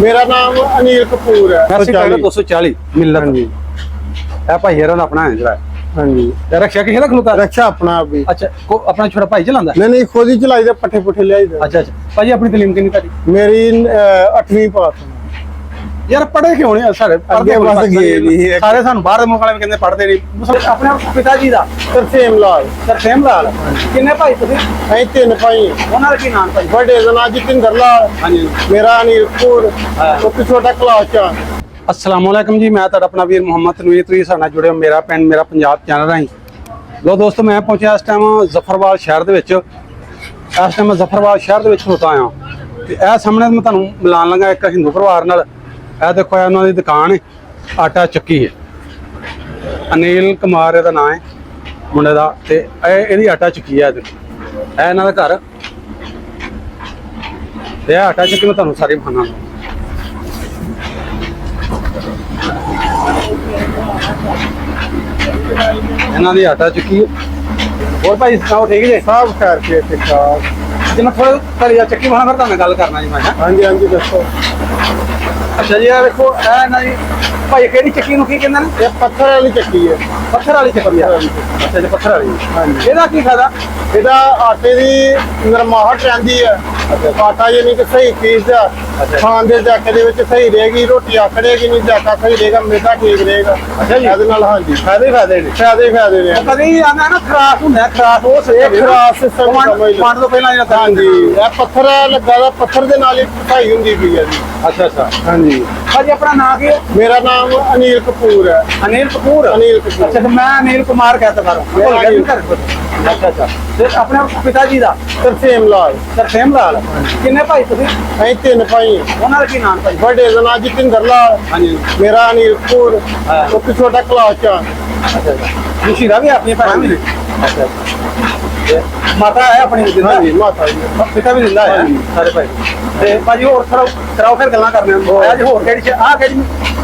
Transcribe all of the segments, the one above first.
मेरा नाम अनिल कपूर है। 240 मिलत जी ए भाई हेरा अपना है जरा। हाँ जी। रक्षा किसे दा खलोता? रक्षा अपना भी। अच्छा को अपना छोटा भाई चलांदा? नहीं खुद ही चलाई दे, पट्ठे पुट्ठे लियाई दे। अच्छा भाई अपनी तलीम कितनी तारी? मेरी 8वीं पास है। यार पढ़े क्यों नहीं सारे? अगे बस गए नहीं सारे सानू बाहर दे मुल्क वाले कहंदे पढ़दे नहीं। अपने पिताजी दा तरसेम लाल किन्ने भाई तुसी? अं 3 भाई ਉਹਨਾਂ ਦਾ ਕੀ ਨਾਮ ਭਾਈ? बड़े जना जितेंद्र लाल, ਹਾਂਜੀ मेरा अनिल कपूर, सबसे छोटा क्लास चा। अस्सलाम वालेकुम जी, मैं ਤੁਹਾਡਾ ਆਪਣਾ ਵੀਰ ਮੁਹੰਮਦ ਤਨਵੀਰ। ਤੁਸੀਂ ਸਾਡੇ ਨਾਲ ਜੁੜੇ ਹੋ ਮੇਰਾ ਪਿੰਡ ਮੇਰਾ ਪੰਜਾਬ ਚੈਨਲ ਰਾਹੀਂ। ਲੋ ਦੋਸਤੋ, ਮੈਂ ਪਹੁੰਚਿਆ ਇਸ ਟਾਈਮ ਜ਼ਫਰਵਾਲ ਸ਼ਹਿਰ ਦੇ ਵਿੱਚ। ਇਸ ਟਾਈਮ ਮੈਂ ਜ਼ਫਰਵਾਲ ਸ਼ਹਿਰ ਦੇ ਵਿੱਚ ਖਲੋਤਾ ਆ ਤੇ ਇਹ ਸਾਹਮਣੇ ਮੈਂ ਤੁਹਾਨੂੰ ਮਿਲਾਨ ਲੱਗਾ ਇੱਕ ਹਿੰਦੂ ਪਰਿਵਾਰ ਨਾਲ। ਇਹ ਦੇਖੋ ਇਹਨਾਂ ਦੀ ਦੁਕਾਨ ਹੈ, ਆਟਾ ਚੱਕੀ ਹੈ। ਅਨਿਲ ਕੁਮਾਰ ਇਹਦਾ ਨਾਮ ਹੈ ਮੁੰਡੇ ਦਾ, ਤੇ ਇਹਦੀ ਆਟਾ ਚੱਕੀ ਹੈ। ਇਹ ਇਹਨਾਂ ਦਾ ਘਰ ਤੇ ਇਹ ਆਟਾ ਚੱਕੀ ਮੈਂ ਤੁਹਾਨੂੰ ਸਾਰੀ ਵਿਖਾਉਣਾ। ਇਹਨਾਂ ਦੀ ਆਟਾ ਚੱਕੀ ਹੋਰ ਭਾਈ ਸੁਣਾਓ? ਠੀਕ ਜੀ सब खैर के ठीक ठाक। ਜੀ ਮੈਂ ਥੋੜਾ ਤਲੀ ਚੱਕੀ ਬਣਾ ਫਿਰ ਤੁਹਾਨੂੰ ਗੱਲ ਕਰਨਾ ਜੀ ਮੈਂ। हाँ जी दसो। ਅੱਛਾ ਜੀ, ਇਹ ਵੇਖੋ ਇਹ ਇਹਨਾਂ ਦੀ ਭਾਈ ਕਿਹੜੀ ਚੱਕੀ ਨੂੰ ਕੀ ਕਹਿੰਦੇ ਨੇ? ये पत्थर वाली चक्की है। ਪੱਥਰ ਵਾਲੀ ਚੱਕੀ ਆ। ਅੱਛਾ ਜੀ, ਪੱਥਰ ਵਾਲੀ। ਹਾਂਜੀ। ਇਹਦਾ ਕੀ ਫਾਇਦਾ? ਇਹਦਾ ਆਟੇ ਦੀ ਨਰਮਾਹਟ ਰਹਿੰਦੀ ਹੈ। ਆਟਾ ਯਾਨੀ ਕਿ ਸਹੀ ਪੀਸਦਾ, ਖਾਣ ਦੇ ਜਾਕੇ ਦੇ ਵਿੱਚ ਸਹੀ ਰਹੇਗੀ, ਰੋਟੀ ਆਕੜੇਗੀ ਨਹੀਂ, ਜਾਕਾ ਸਹੀ ਰਹੇਗਾ, ਮੇਦਾ ਠੀਕ ਰਹੇਗਾ। ਅੱਛਾ ਜੀ। ਇਹਦੇ ਨਾਲ ਹਾਂਜੀ ਫਾਇਦੇ ਫਾਇਦੇ ਨੇ। ਫਾਇਦੇ ਨੇ। ਕਦੀ ਆਂਦਾ ਨਾ ਖਰਾਸ ਹੁੰਦਾ, ਖਰਾਸ ਉਹ ਸੇ ਖਰਾਸ ਸਿਸਟਮ ਸਮਝ ਲਓ। ਪੰਜ ਤੋਂ ਪਹਿਲਾਂ ਜਿਹੜਾ ਹਾਂਜੀ, ਇਹ ਪੱਥਰ ਲੱਗਾ ਦਾ, ਪੱਥਰ ਦੇ ਨਾਲ ਹੀ ਭਾਈ ਹੁੰਦੀ ਪਈ ਹੈ ਜੀ। ਅੱਛਾ ਹਾਂਜੀ। ਭਾਜੀ ਆਪਣਾ ਨਾਮ ਕੀ ਹੈ? ਮੇਰਾ ਨਾਮ ਅਨਿਲ ਕਪੂਰ ਹੈ। ਅਨਿਲ ਕਪੂਰ। ਅੱਛਾ ਤੇ ਮੈਂ ਅਨਿਲ ਕੁਮਾਰ कहता था। अच्छा ਤੇ ਆਪਣੇ ਪਿਤਾਜੀ ਦਾ? ਤਰਸੇਮ ਲਾਲ। ਕਿੰਨੇ ਭਾਈ ਤੁਸੀਂ? ਅਸੀਂ 3 ਭਾਈ ਹਾਂ। ਉਹਨਾਂ ਦਾ ਕੀ ਨਾਮ ਭਾਈ? ਵੱਡੇ ਦਾ ਨਾਮ ਜਿਤੇਂਦਰ ਲਾਲ, ਹਾਂਜੀ ਮੇਰਾ ਅਨਿਲ ਕਪੂਰ, सबसे छोटा क्लास चा। ਮੁਸ਼ੀਰਾ ਵੀ ਆਪਣੀ ਭੈਣ ਵੀ? ਅੱਛਾ ਮਾਤਾ ਹੈ ਆਪਣੀ ਜਿੰਦਾ? ਹਾਂਜੀ ਮਾਤਾ ਜੀ। ਪਿਤਾ ਵੀ ਜਿੰਦਾ ਹੈ ਸਾਰੇ ਭਾਈ। ਤੇ ਭਾਜੀ ਹੋਰ ਕਰਾਓ ਫਿਰ ਗੱਲਾਂ ਕਰਨੇ ਅੱਜ ਹੋਰ ਕਿਹੜੀ ਆਹ ਕਿਹੜੀ?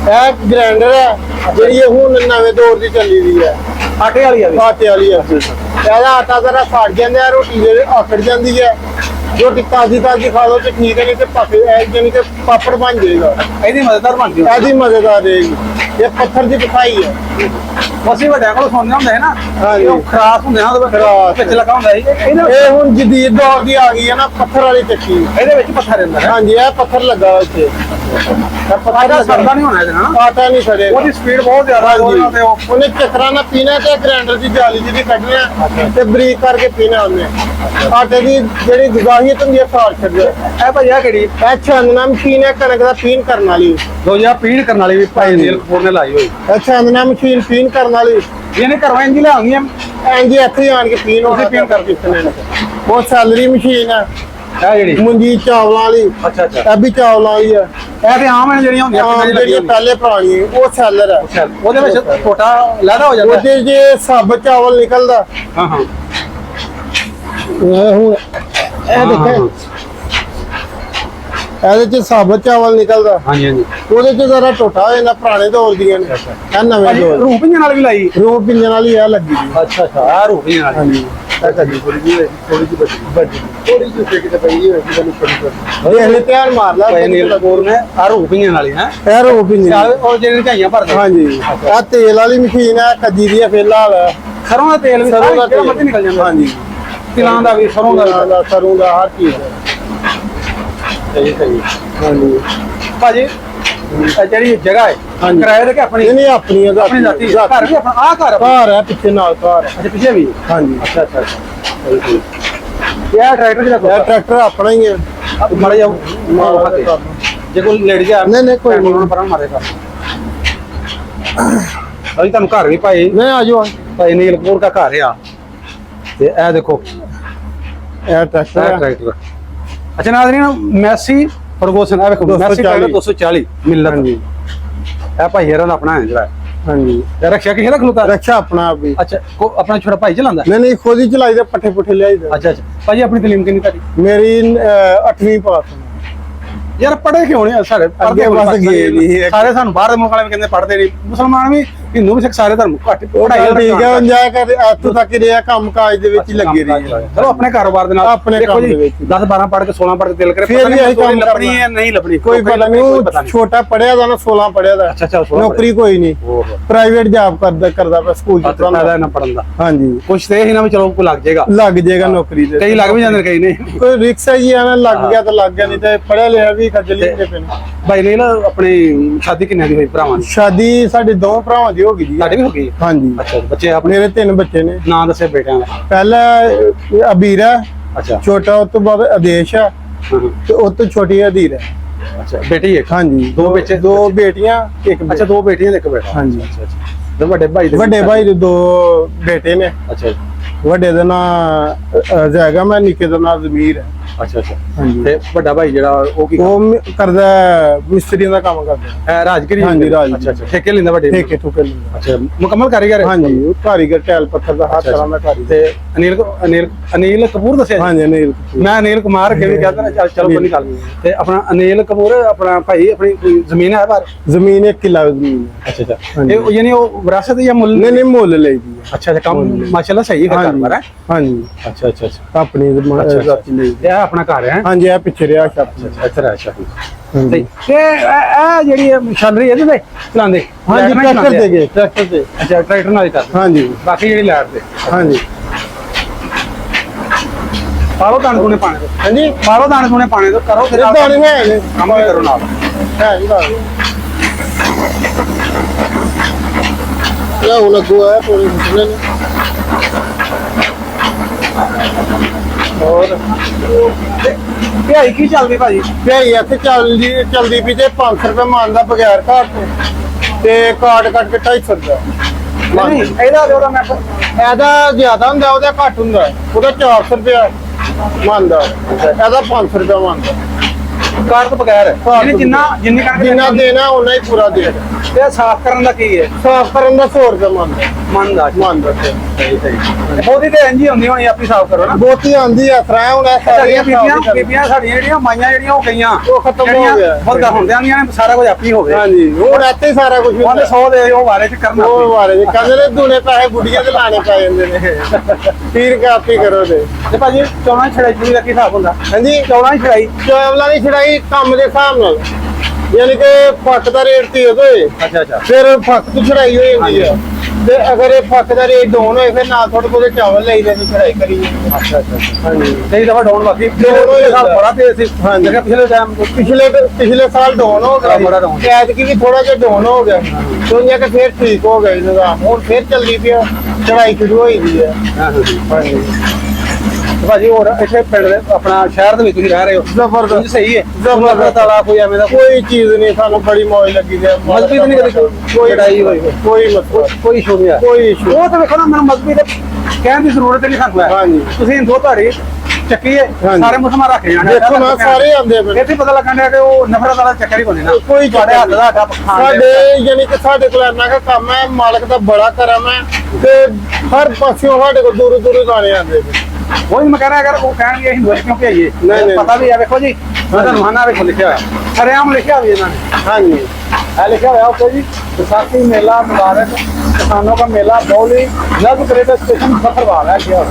ਇਹ ਗ੍ਰਾਈਂਡਰ ਹੈ ਜਿਹੜੀ ਇਹ ਹੁਣ ਨਵੇਂ ਦੌਰ ਦੀ ਚੱਲੀ ਦੀ ਹੈ। ਆਟੇ ਵਾਲੀ ਆ ਵੀ? ਆਟੇ ਵਾਲੀ ਹੈ। ਇਹਦਾ ਆਟਾ ਜ਼ਰਾ ਫਟ ਜਾਂਦਾ, ਰੋਟੀ ਜਿਹੜੇ ਆਕੜ ਜਾਂਦੀ ਹੈ। ਰੋਟੀ ਤਾਜ਼ੀ ਖਾ ਲਓ ਤੇ ਠੀਕ ਹੈ, ਨਹੀਂ ਤੇ ਪੱਕ ਜਾਨੀ ਕਿ ਪਾਪੜ ਬਣ ਜਾਏਗਾ। ਇਹਦੀ ਮਜ਼ੇਦਾਰ ਬਣਦੀ? ਇਹਦੀ ਮਜ਼ੇਦਾਰ ਰਹੇਗੀ। ਇਹ ਪੱਥਰ ਦੀ ਪਕਾਈ ਹੈ। ਅਸੀਂ ਵੱਡਿਆਂ ਕੋਲ ਸੁਣਦੇ ਹੁੰਦੇ ਨਾ, ਹਾਂਜੀ। ਉਹ ਖਰਾਸ ਹੁੰਦੇ ਨਾ, ਖਰਾਸ ਵਿੱਚ ਲੱਗਾ ਹੁੰਦਾ ਸੀ। ਇਹ ਹੁਣ ਜਦੀਦ ਦੌਰ ਦੀ ਆ ਗਈ ਹੈ ਨਾ, ਪੱਥਰ ਵਾਲੀ ਚੱਕੀ। ਇਹਦੇ ਵਿੱਚ ਪੱਥਰ ਰਹਿੰਦਾ ਹੈ? ਹਾਂਜੀ, ਇਹ ਪੱਥਰ ਲੱਗਾ ਇੱਥੇ। ਆਟਾ ਸੜਦਾ ਨਹੀਂ ਹੋਣਾ ਇਹਦੇ ਨਾਲ? ਆਟਾ ਨਹੀਂ ਸੜੇਗਾ। ਉਹਦੀ ਸਪੀਡ ਬਹੁਤ ਜ਼ਿਆਦਾ ਹੈ। ਉਹਨੇ ਚੱਕਰਾਂ ਨਾਲ ਪੀਣਾ ਤੇ ਗ੍ਰਾਈਂਡਰ ਦੀ ਜਾਲੀ ਜਿਹਦੀ ਕੱਢਣਾ ਤੇ ਬਰੀਕ ਕਰਕੇ ਪੀਣਾ ਉਹਨੇ। ਆਟੇ ਦੀ ਜਿਹੜੀ ਗਜ਼ਾਹੀਅਤ ਹੁੰਦੀ ਹੈ ਸਾੜ ਛੱਡਦਾ। ਇਹ ਭਾਈ ਆ ਕਿਹੜੀ? ਇਹ ਛਾਨਣਾ ਮਸ਼ੀਨ ਹੈ, ਕਣਕ ਦਾ ਪੀਣ ਕਰਨ ਵਾਲੀ। ਦੋ ਜਿਹਾ ਪੀਣ ਕਰਨ ਵਾਲੀ ਵੀ ਭਾਈ ਅਨਿਲ ਕਪੂਰ ਨੇ ਲਾਈ ਹੋਈ। ਇਹ ਛਾਨਣਾ ਮਸ਼ੀਨ ਪੀਣ ਕਰਨ ਵਾਲੀ। ਇਹਨੇ ਘਰੋਂ ਇੰਜ ਲਿਆ ਗਈਆਂ ਇੰਜ ਇੱਥੇ ਆਣ ਕੇ ਪੀਣ ਤੁਸੀਂ ਪੀਣ ਕਰ ਦਿੱਤੇ ਨੇ। ਉਹ ਸੈਲਰੀ ਮਸ਼ੀਨ ਹੈ, ਇਹ ਜਿਹੜੀ ਮੁੰਜੀ ਚਾਵਲਾਂ ਵਾਲੀ। ਅੱਛਾ ਇਹ ਵੀ ਚਾਵਲਾਂ ਵਾਲੀ ਹੈ। ਇਹ ਤੇ ਆਮ ਨੇ ਜਿਹੜੀਆਂ ਹੁੰਦੀਆਂ ਆਮ ਜਿਹੜੀਆਂ ਪਹਿਲੇ ਪੁਰਾਣੀਆਂ ਉਹ ਸੈਲਰ ਹੈ। ਉਹਦੇ ਵਿੱਚ ਛੋਟਾ ਲਹਿਦਾ ਹੋ ਜਾਂਦਾ। ਉਹਦੇ ਜੇ ਸਭ ਚਾਵਲ ਨਿਕਲਦਾ। ਹਾਂ ਹੁਣ ਇਹ ਦੇਖੋ, ਇਹਦੇ ਚ ਸਾਬਤ ਚਾਵਲ ਨਿਕਲਦਾ। ਹਾਂਜੀ ਉਹਦੇ ਚ ਜ਼ਰਾ ਟੋਟਾ ਹੋ ਜਾਂਦਾ, ਪੁਰਾਣੇ ਦੌਰ ਦੀਆਂ ਨੇ। ਇਹ ਨਵੇਂ ਦੌਰ ਰੂਪੀਆਂ ਨਾਲ ਵੀ ਲਾਈ? ਰੂਪ ਪਿੰਜਣ ਵਾਲੀ ਆ ਲੱਗੀ ਜੀ। ਅੱਛਾ ਆ ਰੂਪੀਆਂ ਨਾਲ। ਹਾਂਜੀ, ਇਹ ਕਦੀ ਥੋੜੀ ਜਿਹੀ ਕਿਤੇ ਪਈ ਹੋਈ ਕਿ ਤੈਨੂੰ ਛੋਟੀ ਇਹ ਧਿਆਨ ਮਾਰ ਲਾ। ਅਨਿਲ ਕਪੂਰ ਨੇ ਆ ਰੂਪੀਆਂ ਨਾਲ ਹੀ ਹੈ ਇਹ ਰੂਪ ਪਿੰਜਣ ਉਹ ਜਿਹੜੇ ਝਾਈਆਂ ਭਰਦੇ। ਹਾਂਜੀ, ਆ ਤੇਲ ਵਾਲੀ ਮਸ਼ੀਨ ਹੈ, ਕੱਜੀ ਦੀ ਫੇਲਾ ਹੈ। ਸਰੋਂ ਦਾ ਤੇਲ ਵੀ ਸਰੋਂ ਦਾ ਜਿਹੜਾ ਮਰਜ਼ੀ ਨਿਕਲ ਜਾਂਦਾ। ਹਾਂਜੀ, ਤਿਲਾਂ ਦਾ ਵੀ, ਸਰੋਂ ਦਾ ਹਰ ਚੀਜ਼ ਹੈ। ਸਹੀ ਹਾਂਜੀ ਭਾਜੀ, ਜਿਹੜੀ ਜਗ੍ਹਾ ਹੈ ਕਿਰਾਏ ਤੇ ਕਿ ਆਪਣੀ? ਨਹੀਂ ਆਪਣੀ ਹੈ, ਆਪਣੀ ਜ਼ਾਤੀ ਘਰ ਵੀ ਆਪਣਾ? ਆ ਘਰ ਹੈ, ਪਿੱਛੇ ਨਾਲ ਘਰ ਹੈ। ਅੱਛਾ ਪਿੱਛੇ ਵੀ? ਹਾਂਜੀ। ਅੱਛਾ ਇਹ ਟਰੈਕਟਰ ਜਿਹੜਾ ਇਹ ਟਰੈਕਟਰ ਆਪਣਾ ਹੀ ਹੈ। ਮਾੜਾ ਜਿਹਾ ਜੇ ਕੋਈ ਲੇਡੀ ਜਾ ਨਹੀਂ ਕੋਈ ਨਹੀਂ ਪਰਾਂ ਮਾਰੇਗਾ। ਅਸੀਂ ਤੁਹਾਨੂੰ ਘਰ ਵੀ ਭਾਈ ਨਹੀਂ ਆ ਜਾਓ। ਭਾਈ ਅਨਿਲ ਕਪੂਰ ਦਾ ਘਰ ਆ। ਤੇ ਇਹ ਦੇਖੋ ਇਹ ਟਰੈਕਟਰ ਅੱਛਾ ਨਾਜ਼ਰੀਨ, ਮੈਸੀ ਫਰਗੂਸਨ। ਇਹ ਵੇਖੋ ਮੈਸੀ 240 ਮਿਲਤ ਜੀ। ਇਹ ਭਾਈ ਹੈਰਾਂ ਦਾ ਆਪਣਾ ਹੈ ਜਿਹੜਾ। ਹਾਂਜੀ। ਰक्षा किसे ਦਾ ਖਲੋਤਾ? रक्षा अपना भी। अच्छा को अपना छोटा भाई चलांदा? नहीं खुद ही चलाई दे, पट्ठे पुट्ठे लियाई दे। अच्छा भाजी अपनी तलीम कितनी तारी? मेरी 8वीं पास है। यार पढ़े क्यों नहीं सारे? अगे बस गए नहीं। सारे सानू बाहर दे मुल्क वाले कहंदे पढ़दे नहीं। मुसलमान भी ਹਿੰਦੂ ਵੀ ਸਿੱਖ ਸਾਰੇ ਧਰਮ ਘੱਟ ਪੜ੍ਹਾਈ ਠੀਕ ਹੈ ਇੰਜੋਏ ਕਰ ਇੱਥੋਂ ਤੱਕ ਹੀ ਰਿਹਾ ਕੰਮ ਕਾਜ ਦੇ ਵਿੱਚ ਹੀ ਲੱਗੇ ਰਹੀ ਚਲੋ ਆਪਣੇ ਕਾਰੋਬਾਰ ਦੇ ਨਾਲ ਆਪਣੇ ਦੇਖੋ ਕੰਮ ਜੀ, ਦੇ ਵਿੱਚ 10 12 ਪੜ੍ਹ ਕੇ 16 ਪੜ੍ਹ ਕੇ ਦਿਲ ਕਰੇ ਫਿਰ ਵੀ ਅਸੀਂ ਕੰਮ ਲੱਭਣੀ ਹੈ ਨਹੀਂ ਲੱਭਣੀ ਕੋਈ ਪਤਾ ਨਹੀਂ ਛੋਟਾ ਪੜਿਆ ਦਾ ਨਾ 16 ਪੜਿਆ ਦਾ ਅੱਛਾ ਨੌਕਰੀ ਕੋਈ ਨਹੀਂ ਓਹੋ ਪ੍ਰਾਈਵੇਟ ਜੌਬ ਕਰਦਾ ਪਿਆ ਸਕੂਲ ਚ ਫਾਇਦਾ ਨਾ ਪੜਨ ਦਾ ਹਾਂਜੀ ਕੁਛ ਤੇ ਹੀ ਨਾ ਵੀ ਚਲੋ ਕੋ ਲੱਗ ਜਾਏਗਾ ਲੱਗ ਜਾਏਗਾ ਨੌਕਰੀ ਤੇ ਕਈ ਲੱਗ ਵੀ ਜਾਂਦੇ ਨੇ ਕਈ ਨਹੀਂ ਕੋਈ ਰਿਕਸ਼ਾ ਹੀ ਐਵੇਂ ਲੱਗ ਗਿਆ ਤਾਂ ਲੱਗ ਗਿਆ ਨਹੀਂ ਤੇ ਪੜਿਆ ਲਿਆ ਵੀ ਖੱਜਲੀ ਹੁੰਦੇ ਪਏ ਨੇ ਭਾਈ ਨੇ ਨਾ ਆਪਣੀ ਸ਼ਾਦੀ ਕਿੰਨੇ ਦੀ ਹੋਈ ਭਰਾਵਾਂ ਦੀ ਸ਼ਾਦੀ ਸਾਡੇ ਦੋ ਭਰਾਵਾਂ ਦੀ ਹੋ ਗਈ ਜੀ ਤੁਹਾਡੀ ਵੀ ਹੋ ਗਈ ਹਾਂਜੀ ਅੱਛਾ ਬੱਚੇ ਆਪਣੇ ਮੇਰੇ 3 ਬੱਚੇ ਨੇ ਨਾਂ ਦੱਸੇ ਬੇਟਿਆਂ ਦਾ ਪਹਿਲਾ ਅਬੀਰ ਹੈ ਅੱਛਾ ਛੋਟਾ ਉਸ ਤੋਂ ਬਾਅਦ ਆਦੇਸ਼ ਹੈ ਤੇ ਉਸ ਤੋਂ ਛੋਟੀ ਅਧੀਰ ਹੈ ਅੱਛਾ ਬੇਟੀ ਇੱਕ ਹਾਂਜੀ ਦੋ ਬੱਚੇ ਦੋ ਬੇਟੀਆਂ ਇੱਕ ਅੱਛਾ ਦੋ ਬੇਟੀਆਂ ਤੇ ਇੱਕ ਬੇਟਾ ਹਾਂਜੀ ਅੱਛਾ ਅੱਛਾ ਤੇ ਵੱਡੇ ਭਾਈ ਦੇ ਵੱਡੇ ਭਾਈ ਦੇ 2 ਬੇਟੇ ਨੇ ਅੱਛਾ ਵੱਡੇ ਦਾ ਨਾਂ ਜਾਏਗਾ ਮੈਂ ਨਿੱਕੇ ਦਾ ਨਾਂ ਜ਼ਮੀਰ ਹੈ ਅੱਛਾ ਅੱਛਾ ਹਾਂਜੀ ਤੇ ਵੱਡਾ ਭਾਈ ਜਿਹੜਾ ਉਹ ਕੀ ਕਰਦਾ ਮਿਸਤਰੀਆਂ ਦਾ ਕੰਮ ਕਰਦਾ ਹੈ ਰਾਜਗਰੀ ਹਾਂਜੀ, ਰਾਜਗੀਰੀ। ਅੱਛਾ ਅੱਛਾ ਠੇਕੇ ਲੈਂਦਾ ਵੱਡੇ ਠੇਕੇ ਠੁਕੇ ਲੈਂਦਾ ਅੱਛਾ ਮੁਕੰਮਲ ਕਾਰੀਗਰ ਹੈ ਹਾਂਜੀ ਉਹ ਕਾਰੀਗਰ ਟੈਲ ਪੱਥਰ ਦਾ ਹਰ ਤਰ੍ਹਾਂ ਦਾ ਕਾਰੀਗਰ ਤੇ ਅਨਿਲ ਕਪੂਰ ਦੱਸਿਆ ਜੀ? ਹਾਂਜੀ ਨਹੀਂ ਮੈਂ ਅਨਿਲ ਕੁਮਾਰ ਕਿਵੇਂ ਕਹਿੰਦਾ ਨਾ ਚਲੋ ਕੋਈ ਨਹੀਂ ਗੱਲ ਤੇ ਆਪਣਾ ਅਨਿਲ ਕਪੂਰ ਆਪਣਾ ਭਾਈ ਆਪਣੀ ਕੋਈ ਜ਼ਮੀਨ ਹੈ ਬਾਹਰ ਜ਼ਮੀਨ 1 ਕਿੱਲਾ ਜ਼ਮੀਨ ਹੈ ਅੱਛਾ ਅੱਛਾ ਇਹ ਯਾਨੀ ਉਹ ਵਿਰਾਸਤ ਜਾਂ ਮੁੱਲ ਨਹੀਂ ਮੁੱਲ ਲਈ ਦੀ ਹੈ ਅੱਛਾ ਅੱਛਾ ਕੰਮ ਮਾਸ਼ਾਅੱਲਾ ਸਹੀ ਹੈ ਹਾਂਜੀ ਘਰ ਹੈ ਹਾਂਜੀ ਅੱਛਾ ਅੱਛਾ ਅੱਛਾ ਆਪਣੀ ਜ਼ਾਤੀ ਲਈ ਇਹ ਆਪਣਾ ਘਰ ਹੈ ਹਾਂਜੀ ਇਹ ਪਿੱਛੇ ਰਿਹਾ ਸ਼ਾਪ ਅੱਛਾ ਅੱਛਾ ਹਾਂਜੀ ਤੇ ਇਹ ਜਿਹੜੀ ਮਸ਼ੀਨਰੀ ਇਹਦੇ ਤੇ ਚਲਾਉਂਦੇ ਹਾਂਜੀ ਟਰੈਕਟਰ ਤੇ ਗਏ ਟਰੈਕਟਰ ਤੇ ਅੱਛਾ ਟਰੈਕਟਰ ਨਾਲ ਹੀ ਕਰਦੇ ਹਾਂਜੀ ਬਾਕੀ ਜਿਹੜੀ ਲਾਈਟ ਤੇ ਹਾਂਜੀ ਪਾਲੋ ਦਾਣੇ ਦੂਣੇ ਪਾਣੇ ਤੋਂ ਹਾਂਜੀ ਪਾਲੋ ਦਾਣੇ ਦੂਣੇ ਪਾਣੇ ਤੋਂ ਕਰੋ ਫਿਰ ਇਹ ਦਾਣੇ ਹੈ ਨੇ ਕੰਮ ਵੀ ਕਰੋ ਨਾਲ ਹੈ ਜੀ ਦਾਣੇ ਉਹ ਲੱਗੋ ਹੈ ਪੂਰੀ ਮਸ਼ੀਨ ਨੇ ਹੋਰ ਭਿਆਈ ਕੀ ਚੱਲਦੀ ਭਾਜੀ ਭਈ ਇੱਥੇ ਚਲਦੀ ਵੀ ਤੇ 500 ਰੁਪਏ ਮੰਨਦਾ ਬਗੈਰ ਘਾਟ ਤੋਂ ਤੇ ਕਾਰਡ ਕੱਟ ਕੇ 250 ਰੁਪਏ ਨਹੀਂ ਇਹਦਾ ਤੇ ਉਹਦਾ ਮੈਂ ਇਹਦਾ ਜ਼ਿਆਦਾ ਹੁੰਦਾ ਉਹਦਾ ਘੱਟ ਹੁੰਦਾ ਉਹਦਾ 400 ਰੁਪਏ ਮੰਨਦਾ ਇਹਦਾ 500 ਰੁਪਏ ਮੰਨਦਾ ਕਾਰ ਤੋਂ ਬਗੈਰ ਇਹਨੇ ਜਿੰਨੀ ਕਣਕ ਜਿੰਨਾ ਦੇਣਾ ਉਹਨਾਂ ਹੀ ਪੂਰਾ ਦੇ ਤੇ ਸਾਫ਼ ਕਰਨ ਦਾ ਕੀ ਹੈ ਸਾਫ਼ ਕਰਨ ਦਾ 100 ਰੁਪਏ ਮੰਨਦਾ ਮੰਨਦਾ ਸਹੀ ਉਹਦੀ ਤੇ ਇੰਜੀ ਹੁੰਦੀ ਹੋਣੀ ਆਪੀ ਸਾਫ਼ ਕਰੋ ਨਾ ਬਹੁਤੀ ਆਂਦੀ ਆ ਫਰਾਂ ਹੁਣ ਸਾਡੀਆਂ ਬੀਬੀਆਂ ਸਾਡੀਆਂ ਜਿਹੜੀਆਂ ਮਾਈਆਂ ਜਿਹੜੀਆਂ ਉਹ ਗਈਆਂ ਉਹ ਖਤਮ ਹੋ ਗਿਆ ਬੰਦਾ ਹੁੰਦਿਆਂ ਦੀਆਂ ਨੇ ਸਾਰਾ ਕੁਝ ਆਪੀ ਹੋਵੇ ਹਾਂਜੀ ਹੁਣ ਇੱਥੇ ਹੀ ਸਾਰਾ ਕੁਝ ਉਹਦੇ 100 ਦੇ ਉਹ ਵਾਰੇ ਚ ਕਰਨਾ ਉਹ ਬਾਰੇ ਜੀ ਕਹਿੰਦੇ ਨੇ ਦੂਨੇ ਪੈਸੇ ਗੁੱਡੀਆਂ ਤੇ ਲਾਣੇ ਪੈ ਜਾਂਦੇ ਨੇ ਪੀਰ ਕੇ ਆਪੀ ਕਰੋ ਤੇ ਭਾਜੀ ਚੌਣਾ ਛੜਾਈ ਚੂੜੀ ਦਾ ਕੀ ਹਿਸਾਬ ਹੁੰਦਾ ਹਾਂਜੀ ਚੌਣਾ ਛੜਾਈ ਚਾਵਲਾਂ ਦੀ ਛੜਾਈ ਕੰਮ ਦੇ ਹਿਸਾਬ ਨਾਲ ਯਾਨੀ ਕਿ ਫੱਕ ਦਾ ਰੇਟ ਤੇ ਹੋਵੇ ਅੱਛਾ ਅੱਛਾ ਫਿਰ ਫੱਕ ਤੋਂ ਛੜਾਈ ਹੋ ਜਾਂਦੀ ਆ ਤੇ ਅਗਰ ਇਹ ਫੱਕ ਦਾ ਰੇਟ ਡਾਊਨ ਹੋਏ ਫਿਰ ਨਾਲ ਥੋੜੇ ਬਹੁਤੇ ਚਾਵਲ ਲਈ ਦੇ ਛੜਾਈ ਕਰੀ ਅੱਛਾ ਅੱਛਾ ਹਾਂਜੀ ਨਹੀਂ ਦਫਾ ਡਾਊਨ ਬਾਕੀ ਹੋਇਆ ਸਾਲ ਬੜਾ ਤੇ ਸੀ ਹਾਂਜੀ। ਜਿਹੜਾ ਪਿਛਲੇ ਟਾਈਮ ਪਿਛਲੇ ਸਾਲ ਡਾਊਨ ਹੋ ਗਿਆ ਬੜਾ down। ਐਤਕੀ ਵੀ ਥੋੜਾ ਜਿਹਾ ਡਾਊਨ ਹੋ ਗਿਆ ਸੋਨੀਆ ਕਿ ਫਿਰ ਠੀਕ ਹੋ ਗਿਆ ਨਿਜ਼ਾਮ ਹੁਣ ਫਿਰ ਚੱਲਦੀ ਪਿਆ ਚੜਾਈ ਸ਼ੁਰੂ ਹੋਈ ਦੀ ਹੈ ਹਾਂਜੀ ਭਾਜੀ ਹੋਰ ਇੱਥੇ ਪਿੰਡ ਦੇ ਆਪਣਾ ਸ਼ਹਿਰ ਦੇ ਵਿੱਚ ਤੁਸੀਂ ਰਹਿ ਰਹੇ ਹੋ ਜ਼ਬਰਦਸਤ ਸਹੀ ਹੈ ਜ਼ਬਰਦਸਤ ਤਾਲਾ ਕੋਈ ਐਵੇਂ ਦਾ ਕੋਈ ਚੀਜ਼ ਨਹੀਂ ਸਾਨੂੰ ਬੜੀ ਮੌਜ ਲੱਗੀ ਤੇ ਮਜ਼ਬੂਤ ਨਹੀਂ ਕਦੇ ਕੋਈ ਲੜਾਈ ਹੋਈ ਕੋਈ ਮਸਲਾ ਕੋਈ ਇਸ਼ੂ ਨਹੀਂ ਹੈ ਕੋਈ ਇਸ਼ੂ ਉਹ ਤਾਂ ਵੇਖੋ ਨਾ ਮੈਨੂੰ ਮਜ਼ਬੂਤ ਦੇ ਕਹਿਣ ਦੀ ਜ਼ਰੂਰਤ ਨਹੀਂ ਸਾਨੂੰ ਹੈ ਹਾਂਜੀ ਤੁਸੀਂ ਹਿੰਦੂ ਧਾਰੀ ਚੱਕੀ ਹੈ ਹਾਂਜੀ। ਸਾਰੇ ਮੁਸਲਮਾਨ ਰੱਖ ਜਾਣੇ ਦੇਖੋ ਨਾ ਸਾਰੇ ਆਉਂਦੇ ਪਏ ਇੱਥੇ ਪਤਾ ਲੱਗਣ ਡਿਆ ਕਿ ਉਹ ਨਫ਼ਰਤ ਵਾਲਾ ਚੱਕਰ ਹੀ ਕੋਈ ਨਾ ਕੋਈ ਤੁਹਾਡੇ ਹੱਥ ਦਾ ਆਟਾ ਖਾਣ ਦੇ ਸਾਡੇ ਯਾਨੀ ਕਿ ਸਾਡੇ ਕੋਲ ਇੰਨਾ ਕੁ ਕੰਮ ਹੈ ਮਾਲਕ ਦਾ ਬੜਾ ਕਰਮ ਹੈ ਤੇ ਹਰ ਪਾਸਿਓਂ ਸਾਡੇ ਕੋਲ ਦੂਰੋਂ ਦੂਰੋਂ ਗਾਣੇ ਆਉਂਦੇ ਨੇ ਉਹੀ ਮੈਂ ਕਹਿ ਰਿਹਾ ਅਗਰ ਉਹ ਕਹਿਣਗੇ ਹਿੰਦੂ ਕਿਉਂ ਭੇਜੀਏ ਨਹੀਂ। ਪਤਾ ਵੀ ਹੈ ਵੇਖੋ ਜੀ ਉਹਦਾ ਨੁਹਾਨਾ ਵੇਖੋ ਲਿਖਿਆ ਹੋਇਆ ਹਰਿਆਮ ਲਿਖਿਆ ਹੋਇਆ ਇਹਨਾਂ ਨੇ ਹਾਂਜੀ है लिखा हुआ है जी विसाखी मेला मुबारक किसानों का मेला बौली जब रेलवे स्टेशन सफरवाल है क्या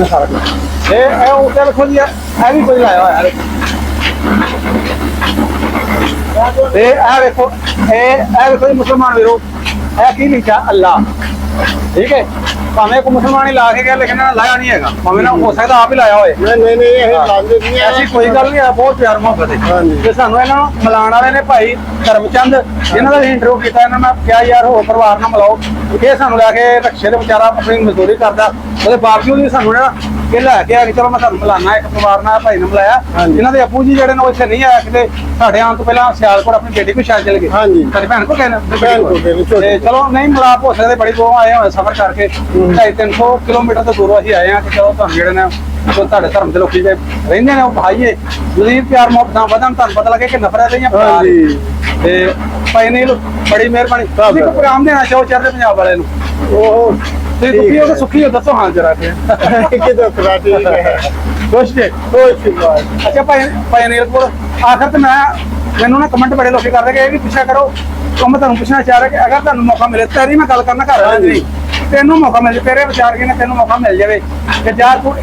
सारा कुछ ये ऊपर देखो जी है भी कोई लाया हुआ है ये देखो ये देखो मुसलमान वीरो है की लिखा अल्लाह ठीक है भावे को मुसलमान ही ला के गया लेकिन लाया नहीं है भावे ना हो सकता आप ही लाया होए ਨਹੀਂ ਇਹ ਲਾਉਂਦੇ ਨਹੀਂ ਐਸੀ ਕੋਈ ਗੱਲ ਨਹੀਂ ਹੈ ਬਹੁਤ ਪਿਆਰ ਮੁਹੱਬਤ ਹੈ ਤੇ ਸਾਨੂੰ ਇਹਨਾਂ ਨੂੰ ਮਿਲਾਉਣ ਵਾਲੇ ਨੇ ਭਾਈ ਧਰਮਚੰਦ ਇਹਨਾਂ ਦਾ ਇੰਟਰਵਿਊ ਕੀਤਾ ਇਹਨਾਂ ਨੇ ਕਿਹਾ ਯਾਰ ਹੋਰ ਪਰਿਵਾਰ ਨਾਲ ਮਿਲਾਓ ਇਹ ਸਾਨੂੰ ਲੈ ਕੇ ਰਕਸ਼ੇ ਦੇ ਵਿਚਾਰਾ ਆਪਣੀ ਮਜ਼ਦੂਰੀ ਕਰਦਾ ਉਹਦੇ ਬਾਵਜੂਦ ਵੀ ਸਾਨੂੰ ਜਿਹੜਾ ਕਿ ਲੈ ਕੇ ਆ ਕਿ ਚਲੋ ਮੈਂ ਤੁਹਾਨੂੰ ਮਿਲਾਨਾ ਇੱਕ ਪਰਿਵਾਰ ਨਾਲ ਭਾਈ ਨੂੰ ਮਿਲਾਇਆ ਇਹਨਾਂ ਦੇ ਆਪੂ ਜੀ ਜਿਹੜੇ ਨੇ ਉਹ ਇੱਥੇ ਨਹੀਂ ਆਇਆ ਕਿਤੇ ਸਾਡੇ ਆਉਣ ਤੋਂ ਪਹਿਲਾਂ ਸਿਆਲਕੋਟ ਆਪਣੀ ਬੇਟੀ ਕੋਲ ਸ਼ਾਇਦ ਚਲੇ ਗਏ ਹਾਂਜੀ ਸਾਡੀ ਭੈਣ ਕੋਲ ਗਏ ਨੇ ਭੈਣ ਕੋਲ ਗਏ ਨੇ, ਛੋਟੀ। ਤੇ ਚਲੋ ਨਹੀਂ ਮਿਲਾਪ ਹੋ ਸਕਦੇ ਬੜੀ ਦੂਰੋਂ ਆਏ ਹੋਏ ਸਫ਼ਰ ਕਰਕੇ 250-300 ਕਿਲੋਮੀਟਰ ਤੋਂ ਦੂਰੋਂ ਅਸੀਂ ਆਏ ਹਾਂ ਕਿ ਚਲੋ ਤੁਹਾਨੂੰ ਜਿਹੜੇ ਨੇ ਉਹ ਤੁਹਾਡੇ ਧਰਮ ਦੇ ਲੋਕੀ ਜੇ ਰਹਿੰਦੇ ਨੇ ਉਹ ਭਾਈਏ ਤੁਸੀਂ ਪਿਆਰ ਮੁਹੱਬਤਾਂ ਵਧਣ ਤੁਹਾਨੂੰ ਪਤਾ ਲੱਗੇ ਕਿ ਨਫ਼ਰਤ ਹੈ ਜਾਂ ਪਿਆਰ ਹਾਂਜੀ ਤੇ ਭਾਈ ਨੇ ਬੜੀ ਮਿਹਰਬਾਨੀ ਤੁਸੀਂ ਕੋਈ ਪ੍ਰੋਗਰਾਮ ਦੇਣਾ ਚਾਹੋ ਚੜ੍ਹਦੇ ਪੰਜਾਬ ਵਾਲੇ ਨੂੰ ਉਹ ਤੁਸੀਂ ਦੁਖੀ ਹੋ ਕਿ ਸੁਖੀ ਹੋ ਦੱਸੋ ਹਾਂ ਜਰਾ ਕੇ ਕਿਤੇ ਫਰਾਟੀ ਹੈ ਖੁਸ਼ ਜੇ ਕੋਈ ਸ਼ਿਕਾਇਤ ਅੱਛਾ ਭਾਈ ਅਨਿਲਪੁਰ ਆਖਰ ਤੇ ਮੈਂ ਮੈਨੂੰ ਨਾ ਕਮੈਂਟ ਬੜੇ ਲੋਕੀ ਕਰਦੇ ਕਿ ਇਹ ਵੀ ਪੁੱਛਿਆ ਕਰੋ। तो मैं ਤੁਹਾਨੂੰ ਪੁੱਛਣਾ ਚਾਹ ਰਿਹਾ ਕਿ ਅਗਰ ਤੁਹਾਨੂੰ ਮੌਕਾ ਮਿਲੇ ਤੇਰੀ ਮੈਂ ਗੱਲ ਕਰਨਾ ਘਰ ਵਾਲਿਆਂ ਦੀ ਤੈਨੂੰ ਮੌਕਾ ਮਿਲ ਜੇ ਤੇਰੇ ਵਿਚਾਰ ਕੇ ਨਾ ਤੈਨੂੰ ਮੌਕਾ ਮਿਲ ਜਾਵੇ ਕਿ ਜਾ ਤੂੰ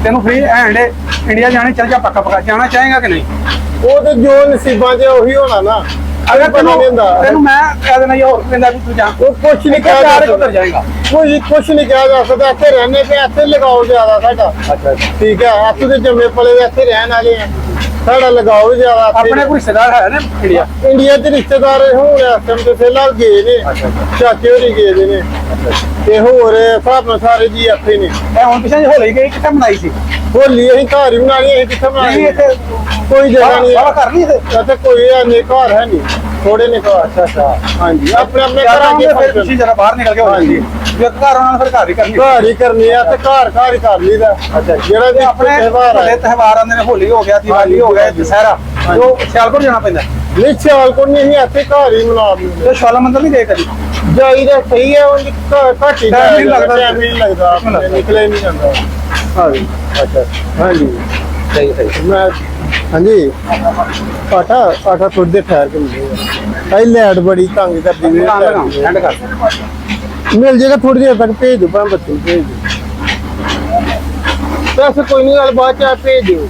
ਤੈਨੂੰ ਫ੍ਰੀ ਹੈਂਡ ਇੰਡੀਆ ਜਾਣੇ ਚੱਲ ਜਾ ਪੱਕਾ ਜਾਣਾ ਚਾਹੇਗਾ ਕਿ ਨਹੀਂ? ਉਹ ਤੇ ਜੋ ਨਸੀਬਾਂ 'ਚ ਉਹੀ ਹੋਣਾ ਨਾ। ਅਗਰ ਪਤਾ ਨਹੀਂ ਹੁੰਦਾ ਤੈਨੂੰ ਮੈਂ ਕਹਿ ਦੇਣਾ ਹੋਰ ਕਹਿੰਦਾ ਵੀ ਤੂੰ ਜਾ ਉਹ ਕੁਛ ਨਹੀਂ ਕਿਹਾ ਜਾ ਕਿੱਧਰ ਸਕਦਾ। ਜਾਏਗਾ? ਕੁਛ ਨਹੀਂ ਕਿਹਾ ਜਾ ਸਕਦਾ। ਇੱਥੇ ਰਹਿਣੇ ਤੇ ਇੱਥੇ ਲਗਾਓ ਜ਼ਿਆਦਾ ਸਾਡਾ। ਅੱਛਾ ਠੀਕ ਹੈ, ਇੱਥੇ ਦੇ ਜੰਮੇ ਪਲੇ ਦੇ ਇੱਥੇ ਰਹਿਣ ਵਾਲੇ ਆ, ਸਾਡਾ ਲਗਾਓ ਜ਼ਿਆਦਾ ਇੱਥੇ। ਆਪਣੇ ਕੋਈ ਰਿਸ਼ਤੇਦਾਰ ਹੈ ਨਾ ਇੰਡੀਆ? ਇੰਡੀਆ ਦੇ ਰਿਸ਼ਤੇਦਾਰ ਹੁਣ ਇਸ ਟਾਈਮ ਤੇ ਫਿਲਹਾਲ ਗਏ ਨੇ, ਚਾਚੇ ਹੋਰੀ ਗਏ ਦੇ ਨੇ ਤੇ ਹੋਰ ਹਿਸਾਬ ਨਾਲ ਸਾਰੇ ਜੀ ਇੱਥੇ ਨੇ। ਇਹ ਹੁਣ ਪਿਛੇ ਹੋਲੀ ਗਈ ਕਿੱਥੇ ਮਨਾਈ ਸੀ? ਹੋਲੀ ਅਸੀਂ ਘਰ ਹੀ ਬਣਾਣੀ, ਅਸੀਂ ਕਿੱਥੇ ਨਹੀਂ ਬਣਾਣੀ? ਇੱਥੇ ਕੋਈ ਜਗ੍ਹਾ ਨਹੀਂ ਸਾਰਾ ਘਰ ਨਹੀਂ ਇੱਥੇ? ਇੱਥੇ ਕੋਈ ਨਹੀਂ ਘਰ ਹੈ ਨਹੀਂ, ਥੋੜੇ ਨੇ ਘਰ। ਅੱਛਾ ਹਾਂਜੀ, ਆਪਣੇ ਆਪਣੇ ਘਰਾਂ ਘਰਾਂ ਦੇ ਫਿਰ ਦੇ ਤੁਸੀਂ ਜਰਾ ਬਾਹਰ ਨਿਕਲ ਕੇ ਹੋ ਜਾਂਦੀ ਜੇ ਘਰ ਉਹਨਾਂ ਨੇ ਫਿਰ ਘਰ ਹੀ ਕਰਨੀ। ਘਰ ਹੀ ਕਰਨੀ ਆ ਤੇ ਘਰ ਹੀ ਕਰ ਲਈਦਾ। ਜਿਹੜਾ ਵੀ ਆਪਣੇ ਤਿਉਹਾਰ ਵੱਡੇ ਹੈ ਤਿਉਹਾਰ ਆਉਂਦੇ ਨੇ, ਹੋਲੀ ਹੋ ਗਿਆ, ਦੀਵਾਲੀ ਹੋ ਗਿਆ, ਦੁਸਹਿਰਾ, ਜੋ ਸਿਆਲਕੋਟ ਜਾਣਾ ਪੈਂਦਾ। ਨਹੀਂ ਸਿਆਲਕੋਟ ਨਹੀਂ, ਅਸੀਂ ਇੱਥੇ ਘਰ ਹੀ ਮਨਾ ਲੈਂਦੇ। ਤੇ ਸ਼ਾਲਾ ਮੰਦਰ ਨਹੀਂ ਗਏ ਕਦੀ? ਜਾਈਦਾ ਸਹੀ ਹੈ, ਉਹ ਘੱਟ ਹੀ Time ਨਹੀਂ ਲੱਗਦਾ। ਟਾਈਮ ਨਹੀਂ ਲੱਗਦਾ, ਆਪਣੇ ਨਿਕਲੇ ਨਹੀਂ ਜਾਂਦਾ। ਹਾਂਜੀ ਅੱਛਾ ਹਾਂਜੀ ਸਹੀ ਮੈਂ ਹਾਂਜੀ ਆਟਾ ਥੋੜੀ ਦੇਰ ਠਹਿਰ ਕੇ ਮਿਲੇਗਾ। ਭਾਈ ਲੈਟ ਬੜੀ ਤੰਗ ਕਰਦੀ ਵੀ ਐਂਡ ਕਰ ਮਿਲ ਜਾਏਗਾ ਥੋੜੀ ਦੇਰ ਤੱਕ। ਭੇਜ ਦਿਓ ਭਾਵੇਂ ਬੱਚੇ ਨੂੰ ਭੇਜ ਦਿਓ। ਪੈਸੇ ਕੋਈ ਨਹੀਂ, ਗੱਲ ਬਾਅਦ ਚ ਆਪ ਭੇਜ ਦਿਓ।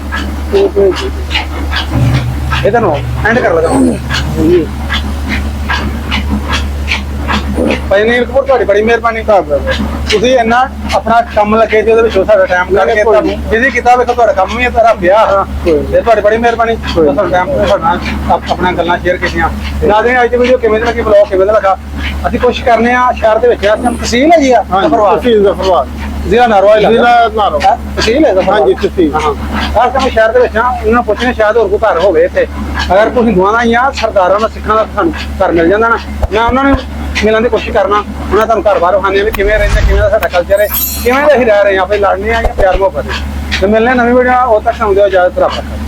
ਉਹ ਭੇਜ ਦਿਓ। ਇਹਦਾ ਨੋ ਐਂਡ ਕਰ ਲਗਾ ਭਾਈ ਨੀਲ ਕਪੂਰ, ਤੁਹਾਡੀ ਬੜੀ ਮਿਹਰਬਾਨੀ। ਤੁਸੀਂ ਇੰਨਾ ਆਪਣਾ ਕੰਮ ਲੱਗੇ ਜੀ, ਉਹਦੇ ਵਿੱਚੋਂ ਸਾਡਾ ਟਾਈਮ ਕੱਢ ਕੇ ਤੁਹਾਨੂੰ ਬਿਜ਼ੀ ਕੀਤਾ। ਵੇਖੋ ਤੁਹਾਡਾ ਕੰਮ ਵੀ ਹੈ, ਤੁਹਾਡਾ ਵਿਆਹ ਤੇ ਤੁਹਾਡੀ ਬੜੀ ਮਿਹਰਬਾਨੀ। ਤੁਹਾਡਾ ਟਾਈਮ ਆਪਣਾ ਗੱਲਾਂ ਸ਼ੇਅਰ ਕੀਤੀਆਂ। ਨਾਜ਼ਰੀਨ, ਅੱਜ ਦੀ ਵੀਡੀਓ ਕਿਵੇਂ ਦੀ ਲੱਗੀ, ਬਲੌਗ ਕਿਵੇਂ ਦਾ ਲੱਗਾ? ਅਸੀਂ ਕੋਸ਼ਿਸ਼ ਕਰਨੇ ਆ ਸ਼ਹਿਰ ਦੇ ਵਿੱਚ ਇਸ ਟਾਈਮ ਤਹਿਸੀਲ ਹੈ ਜੀ ਆ ਜ਼ਫਰਵਾਲ, ਜ਼ਫਰਵਾਲ ਜ਼ਿਲ੍ਹਾ ਨਾਰਵਾ ਜ਼ਿਲ੍ਹਾ ਨਾਰੋ। ਤਹਿਸੀਲ ਹੈ ਜ਼ਫਰਵਾਲ। ਹਾਂਜੀ ਤਹਿਸੀਲ। ਹਾਂ ਇਸ ਟਾਈਮ ਸ਼ਹਿਰ ਦੇ ਵਿੱਚ ਆ, ਉਹਨਾਂ ਨੂੰ ਪੁੱਛਣੇ ਸ਼ਾਇਦ ਹੋਰ ਕੋਈ ਘਰ ਹੋਵੇ ਇੱਥੇ। ਅਗਰ ਕੋਈ ਹਿੰਦੂਆਂ ਦਾ ਜਾਂ ਸਰਦਾਰਾਂ ਦਾ, ਸਿੱਖਾਂ ਦਾ ਸਾਨੂੰ ਘਰ ਮਿਲ ਜਾਂਦਾ ਨਾ, ਮੈਂ ਉਹਨਾਂ ਨੂੰ ਮਿਲਣ ਦੀ ਕੋਸ਼ਿਸ਼ ਕਰਨਾ। ਉਹਨਾਂ ਤੁਹਾਨੂੰ ਘਰ ਬਾਹਰ ਵਿਖਾਉਂਦੇ ਵੀ ਕਿਵੇਂ ਰਹਿੰਦੇ, ਕਿਵੇਂ ਦਾ ਸਾਡਾ ਕਲਚਰ ਹੈ, ਕਿਵੇਂ ਦਾ ਅਸੀਂ ਰਹਿ ਰਹੇ ਹਾਂ, ਆਪੇ ਲੜਨੇ ਆ ਜਾਂ ਪਿਆਰ ਮੁਹੱਬਤ ਹੈ। ਤੇ ਮਿਲਣੇ ਨਵੀਂ ਵੀਡੀਓ, ਉਦੋਂ ਤੱਕ ਸਾਨੂੰ ਦਿਓ ਇਜਾਜ਼ਤ। ਰੱਬ ਰੱਖੇ।